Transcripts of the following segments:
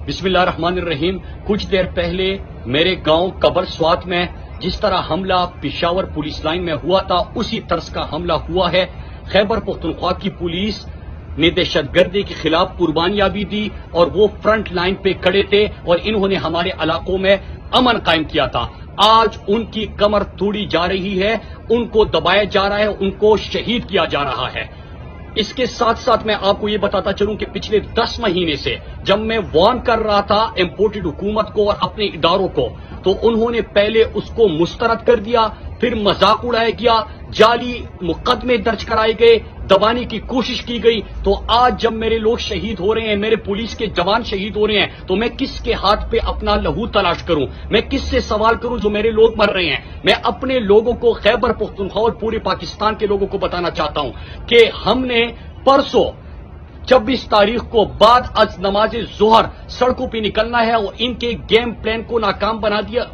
بسم اللہ الرحمن الرحیم۔ کچھ دیر پہلے میرے گاؤں قبر سوات میں جس طرح حملہ پشاور پولیس لائن میں ہوا تھا اسی طرز کا حملہ ہوا ہے۔ خیبر پختونخوا کی پولیس نے دہشت گردی کے خلاف قربانیاں بھی دی اور وہ فرنٹ لائن پہ کھڑے تھے اور انہوں نے ہمارے علاقوں میں امن قائم کیا تھا۔ آج ان کی کمر توڑی جا رہی ہے، ان کو دبایا جا رہا ہے، ان کو شہید کیا جا رہا ہے۔ اس کے ساتھ ساتھ میں آپ کو یہ بتاتا چلوں کہ پچھلے 10 مہینے سے جب میں وارن کر رہا تھا امپورٹڈ حکومت کو اور اپنے اداروں کو، تو انہوں نے پہلے اس کو مسترد کر دیا، پھر مذاق اڑایا گیا، جعلی مقدمے درج کرائے گئے، دبانے کی کوشش کی گئی۔ تو آج جب میرے لوگ شہید ہو رہے ہیں، میرے پولیس کے جوان شہید ہو رہے ہیں، تو میں کس کے ہاتھ پہ اپنا لہو تلاش کروں؟ میں کس سے سوال کروں جو میرے لوگ مر رہے ہیں؟ میں اپنے لوگوں کو، خیبر پختونخوا اور پورے پاکستان کے لوگوں کو بتانا چاہتا ہوں کہ ہم نے پرسوں 26 تاریخ کو بعد از نماز ظہر سڑکوں پہ نکلنا ہے اور ان کے گیم پلان کو ناکام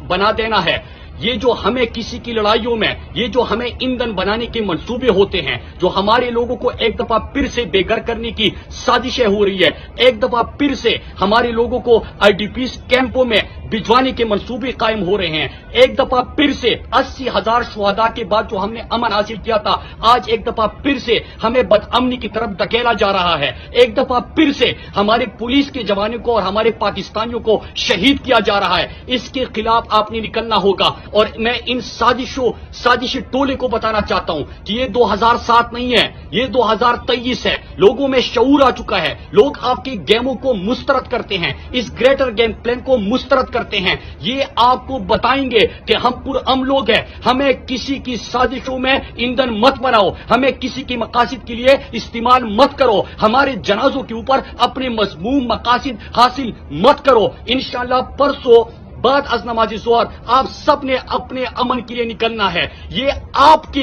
بنا دینا ہے۔ یہ جو ہمیں کسی کی لڑائیوں میں، یہ جو ہمیں ایندھن بنانے کے منصوبے ہوتے ہیں، جو ہمارے لوگوں کو ایک دفعہ پھر سے بے گھر کرنے کی سازشیں ہو رہی ہے، ایک دفعہ پھر سے ہمارے لوگوں کو آئی ڈی پیز کیمپوں میں بھجوانے کے منصوبے قائم ہو رہے ہیں، ایک دفعہ پھر سے 80,000 شہداء کے بعد جو ہم نے امن حاصل کیا تھا، آج ایک دفعہ پھر سے ہمیں بدامنی کی طرف دھکیلا جا رہا ہے، ایک دفعہ پھر سے ہمارے پولیس کے جوانوں کو اور ہمارے پاکستانیوں کو شہید کیا جا رہا ہے۔ اس کے خلاف آپ نے نکلنا ہوگا اور میں ان سازشی ٹولے کو بتانا چاہتا ہوں کہ یہ 2007 نہیں ہے، یہ 2023 ہے۔ لوگوں میں شعور آ چکا ہے، لوگ آپ کے گیموں کو مسترد کرتے ہیں، اس گریٹر گیم پلان کو مسترد کرتے ہیں۔ یہ آپ کو بتائیں گے کہ ہم پرامن لوگ ہیں، ہمیں کسی کی سازشوں میں ایندھن مت بناؤ، ہمیں کسی کی مقاصد کے لیے استعمال مت کرو، ہمارے جنازوں کے اوپر اپنے مذموم مقاصد حاصل مت کرو۔ انشاءاللہ پرسوں بعد از نماز ظہر آپ سب نے اپنے امن کے لیے نکلنا ہے۔ یہ آپ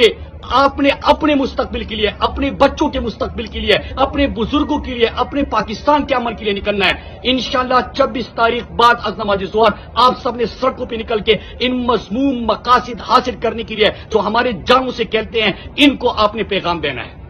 نے اپنے مستقبل کے لیے، اپنے بچوں کے مستقبل کے لیے، اپنے بزرگوں کے لیے، اپنے پاکستان کے امن کے لیے نکلنا ہے۔ انشاءاللہ 26 تاریخ بعد از نماز ظہر آپ سب نے سڑکوں پہ نکل کے ان مذموم مقاصد حاصل کرنے کے لیے جو ہمارے جانوں سے کھیلتے ہیں، ان کو آپ نے پیغام دینا ہے۔